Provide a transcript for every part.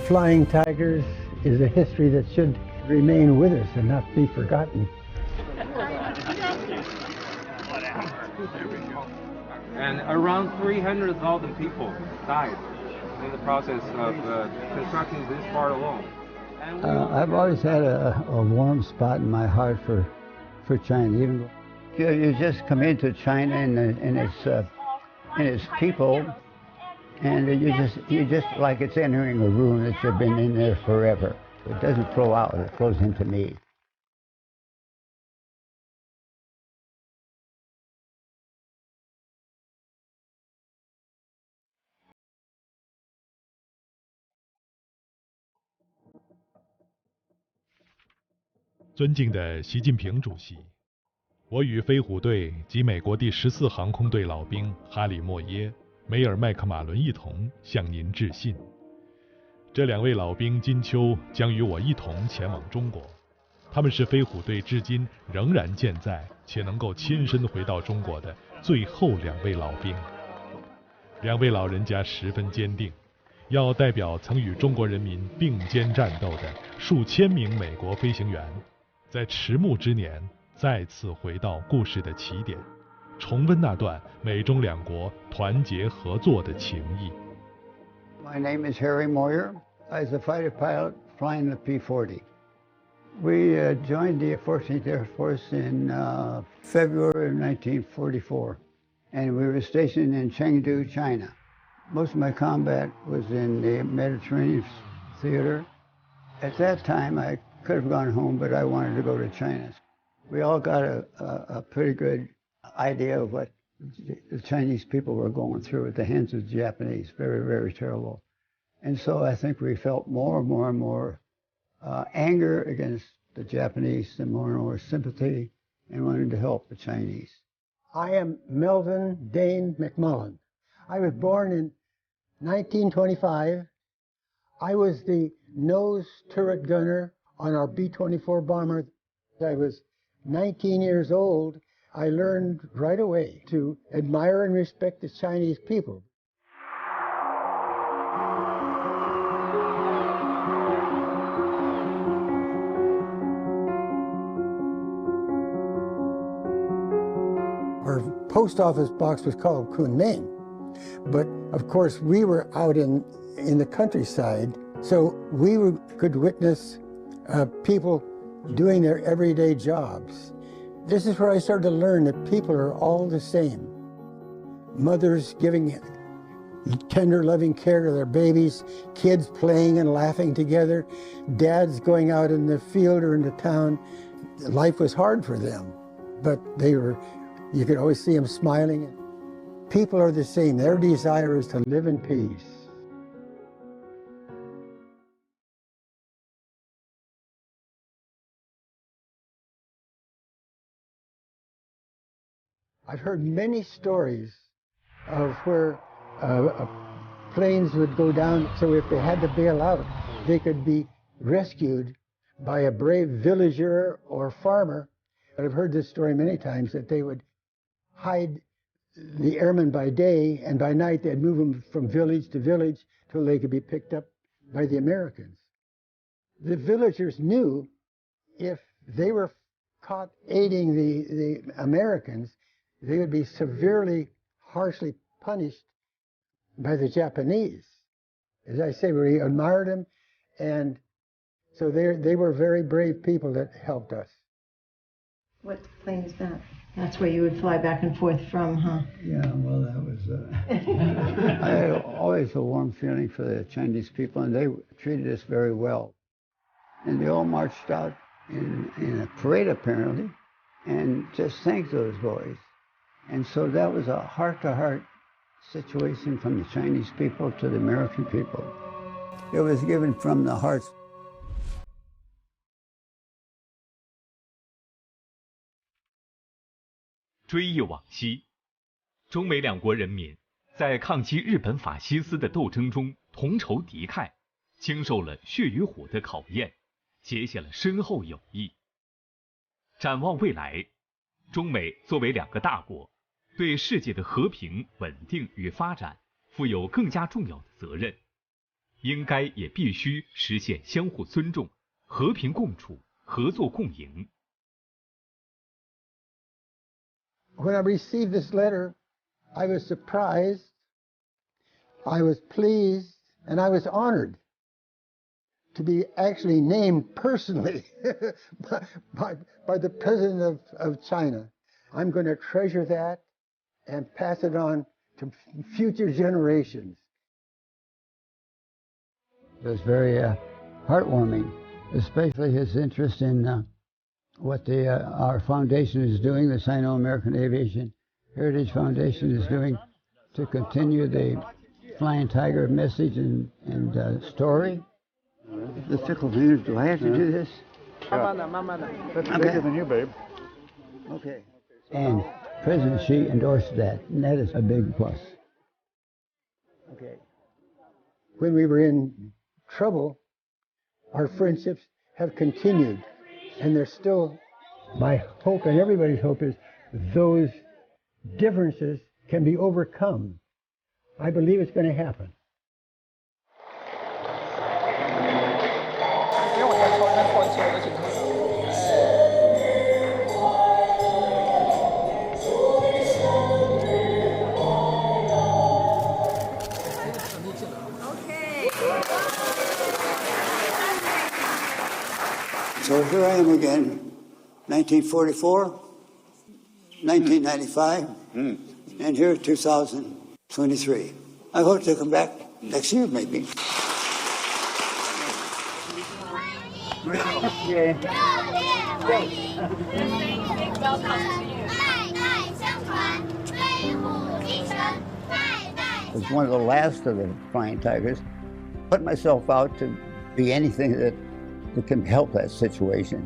Flying Tigers is a history that should remain with us and not be forgotten. And around 300,000 people died in the process of constructing this part alone. I've always had a warm spot in my heart for China. Even you just come into China and its people, and you just like it's entering a room that you've been in there forever. It doesn't flow out; it flows into me. 尊敬的习近平主席，我与飞虎队及美国第14航空队老兵哈里莫耶、梅尔麦克马伦一同向您致信。这两位老兵今秋将与我一同前往中国，他们是飞虎队至今仍然健在且能够亲身回到中国的最后两位老兵。两位老人家十分坚定，要代表曾与中国人民并肩战斗的数千名美国飞行员，在迟暮之年再次回到故事的起点，重温那段美中两国团结合作的情谊。My name is Harry Moyer. I was a fighter pilot flying the P-40. We joined the 14th Air Force in February of 1944, and we were stationed in Chengdu, China. Most of my combat was in the Mediterranean theater. At that time, I could have gone home, but I wanted to go to China. We all got a pretty good idea of what the Chinese people were going through at the hands of the Japanese. Very, very terrible. And so I think we felt more and more anger against the Japanese and more sympathy and wanted to help the Chinese. I am Melvin Dane McMullen. I was born in 1925. I was the nose turret gunner on our B-24 bomber. I was 19 years old. I learned right away to admire and respect the Chinese people. Our post office box was called Kunming, but of course we were out in the countryside, so we could witness people doing their everyday jobs. This is where I started to learn that people are all the same. Mothers giving tender, loving care to their babies, kids playing and laughing together, dads going out in the field or into town. Life was hard for them, but you could always see them smiling. People are the same. Their desire is to live in peace. I've heard many stories of where planes would go down, so if they had to bail out, they could be rescued by a brave villager or farmer. But I've heard this story many times, that they would hide the airmen by day, and by night they'd move them from village to village till they could be picked up by the Americans. The villagers knew if they were caught aiding the Americans, they would be severely, harshly punished by the Japanese. As I say, we admired them, and so they were very brave people that helped us. What plane is that? That's where you would fly back and forth from, huh? Yeah, well, that was... I had always a warm feeling for the Chinese people, and they treated us very well. And they all marched out in a parade, apparently, and just thanked those boys. And so that was a heart-to-heart situation from the Chinese people to the American people. It was given from the hearts. 追忆往昔，中美两国人民在抗击日本法西斯的斗争中同仇敌忾，经受了血与火的考验，结下了深厚友谊。展望未来，中美作为两个大国，对世界的和平、稳定与发展负有更加重要的责任。应该也必须实现相互尊重、和平共处、合作共赢。When I received this letter, I was surprised, I was pleased, and I was honored to be actually named personally by the President of China. I'm going to treasure that and pass it on to future generations. It was very heartwarming, especially his interest in what our foundation is doing, the Sino-American Aviation Heritage Foundation is doing to continue the Flying Tiger message and story. The tickle fingers, do I have to do this? That's bigger than you, babe. Okay. And President Xi endorsed that, and that is a big plus. Okay. When we were in trouble, our friendships have continued, and there's still, my hope and everybody's hope is those differences can be overcome. I believe it's going to happen. So here I am again, 1944, 1995, and here 2023. I hope to come back next year, maybe. Okay. I was one of the last of the Flying Tigers. Put myself out to be anything that can help that situation.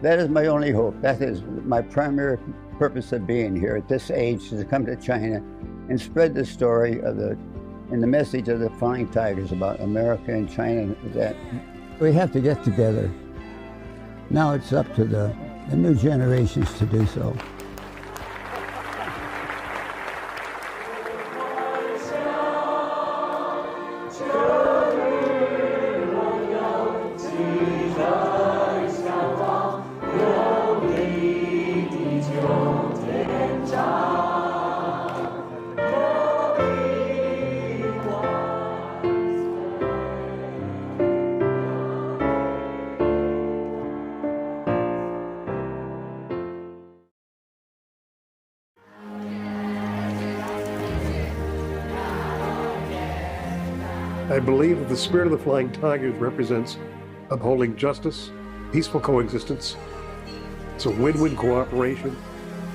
That is my only hope. That is my primary purpose of being here at this age, is to come to China and spread the story of and the message of the Flying Tigers about America and China. That we have to get together. Now it's up to the new generations to do so. I believe that the spirit of the Flying Tigers represents upholding justice, peaceful coexistence. It's a win-win cooperation,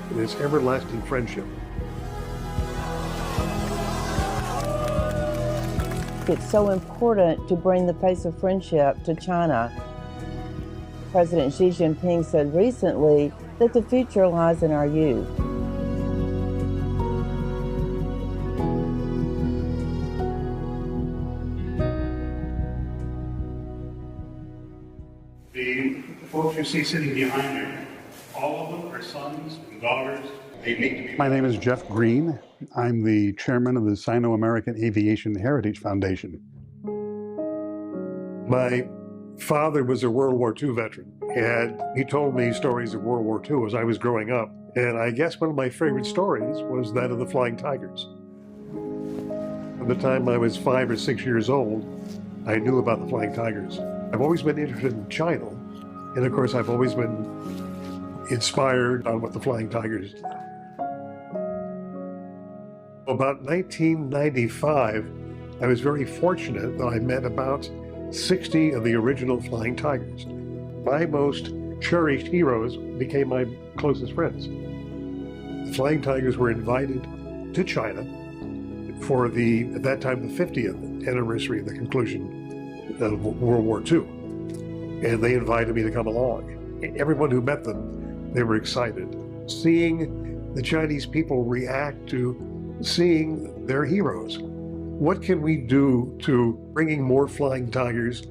and it's everlasting friendship. It's so important to bring the face of friendship to China. President Xi Jinping said recently that the future lies in our youth. The folks you see sitting behind you, all of them are sons and daughters. They need to be. My name is Jeff Green. I'm the chairman of the Sino-American Aviation Heritage Foundation. My father was a World War II veteran, and he told me stories of World War II as I was growing up. And I guess one of my favorite stories was that of the Flying Tigers. From the time I was 5 or 6 years old, I knew about the Flying Tigers. I've always been interested in China, and of course I've always been inspired on what the Flying Tigers did. About 1995, I was very fortunate that I met about 60 of the original Flying Tigers. My most cherished heroes became my closest friends. The Flying Tigers were invited to China for at that time, the 50th anniversary of the conclusion of World War II. And they invited me to come along. Everyone who met them, they were excited. Seeing the Chinese people react to seeing their heroes. What can we do to bringing more Flying Tigers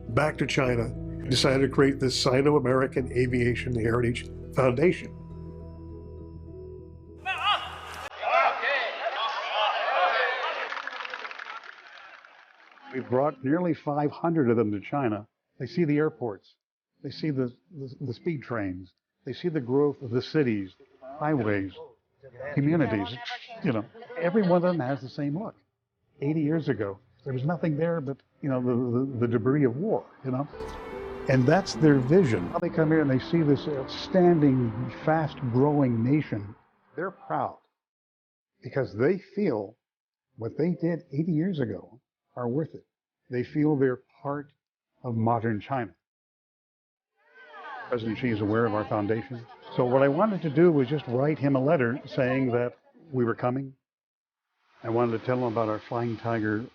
back to China? I decided to create this Sino-American Aviation Heritage Foundation. We've brought nearly 500 of them to China. They see the airports. They see the speed trains. They see the growth of the cities, highways, communities. You know, every one of them has the same look. 80 years ago, there was nothing there but, you know, the debris of war, you know. And that's their vision. Now they come here and they see this outstanding, fast-growing nation. They're proud because they feel what they did 80 years ago are worth it. They feel they're part of modern China. President Xi is aware of our foundation. So what I wanted to do was just write him a letter saying that we were coming. I wanted to tell him about our Flying Tiger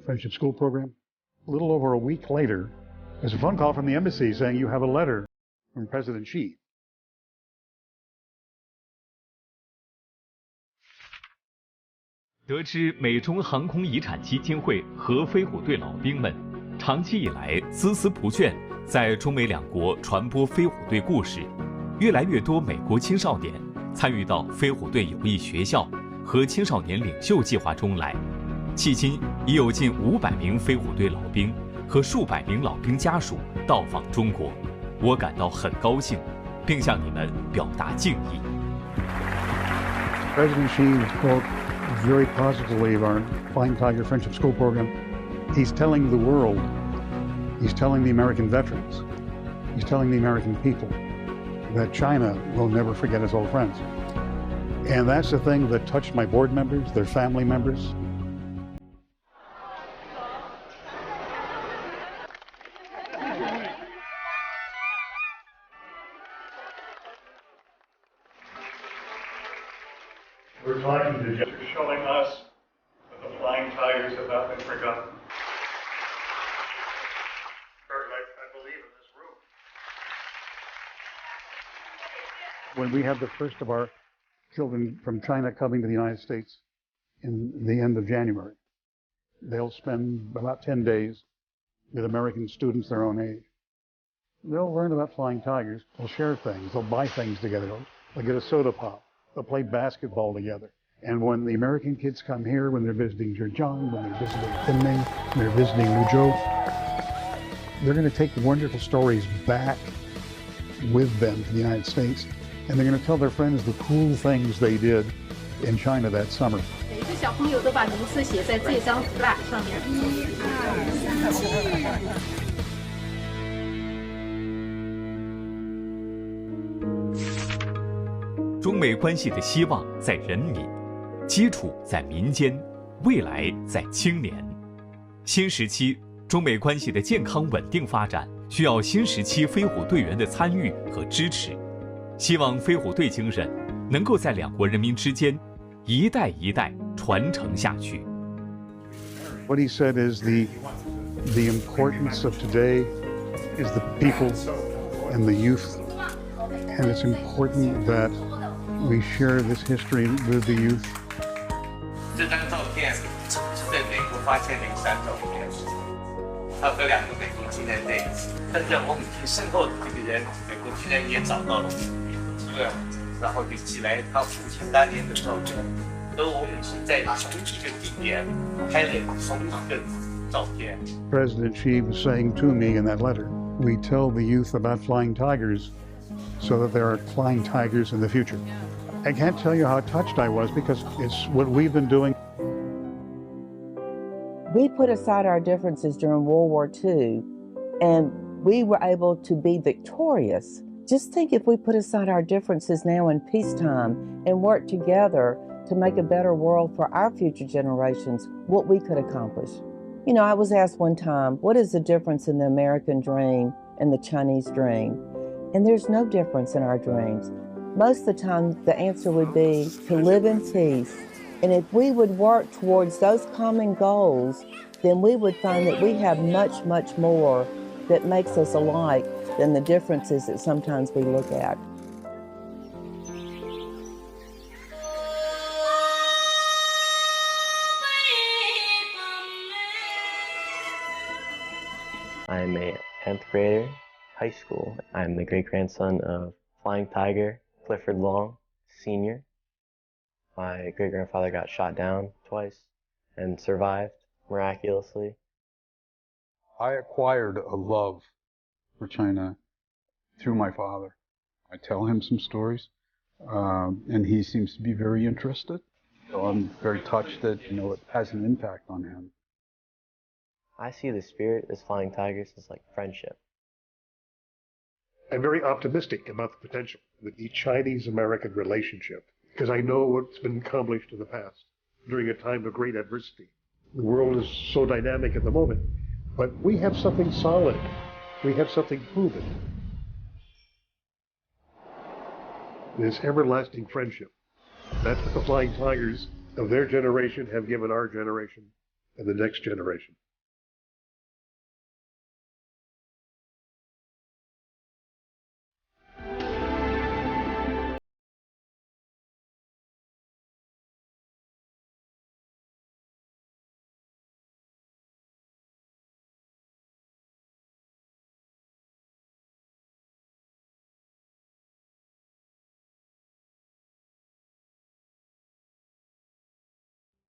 Friendship School program. A little over a week later, there's a phone call from the embassy saying you have a letter from President Xi. 得知美中航空遗产基金会和飞虎队老兵们长期以来孜孜不倦在中美两国传播飞虎队故事，越来越多美国青少年参与到飞虎队有益学校和青少年领袖计划中来。迄今已有近500名飞虎队老兵和数百名老兵家属到访中国，我感到很高兴，并向你们表达敬意。President Xi spoke very positively of our Flying Tiger Friendship School program. He's telling the world, he's telling the American veterans, he's telling the American people that China will never forget its old friends. And that's the thing that touched my board members, their family members. We're talking to Jeff, showing us that the Flying Tigers have not been forgotten. I believe in this room. When we have the first of our children from China coming to the United States in the end of January, they'll spend about 10 days with American students their own age. They'll learn about Flying Tigers. They'll share things. They'll buy things together. They'll get a soda pop. They'll play basketball together. And when the American kids come here, when they're visiting Zhejiang, when they're visiting Kunming, when they're visiting Luzhou, they're going to take wonderful stories back with them to the United States, and they're going to tell their friends the cool things they did in China that summer. 每个小朋友都把名字写在这张纸板上面。1、2、3、4。中美关系的希望在人民，基础在民间，未来在青年。新时期中美关系的健康稳定发展，需要新时期飞虎队员的参与和支持。希望飞虎队精神能够在两国人民之间一代一代传承下去。What he said is the importance of today is the people and the youth, and it's important that we share this history with the youth. 这张照片是在美国发现的一张照片，他和2个美国军人在一起。看着我母亲身后的这个人，美国军人也找到了这个，然后就寄来他父亲当年的照片，和我母亲在同一个地点拍了同一个照片。President Xi was saying to me in that letter, we tell the youth about flying tigers so that there are flying tigers in the future. I can't tell you how touched I was because it's what we've been doing. We put aside our differences during World War II, and we were able to be victorious. Just think if we put aside our differences now in peacetime and work together to make a better world for our future generations, what we could accomplish. You know, I was asked one time, what is the difference in the American dream and the Chinese dream? And there's no difference in our dreams. Most of the time, the answer would be to live in peace. And if we would work towards those common goals, then we would find that we have much, much more that makes us alike than the differences that sometimes we look at. I'm a 10th grader, high school. I'm the great-grandson of Flying Tiger, Clifford Long, Sr. My great-grandfather got shot down twice and survived. miraculously. I acquired a love for China through my father. I tell him some stories, and he seems to be very interested. So I'm very touched that, it has an impact on him. I see the spirit as Flying Tigers as like friendship. I'm very optimistic about the potential of the Chinese-American relationship because I know what's been accomplished in the past during a time of great adversity. The world is so dynamic at the moment, but we have something solid. We have something proven. This everlasting friendship that the Flying Tigers of their generation have given our generation and the next generation.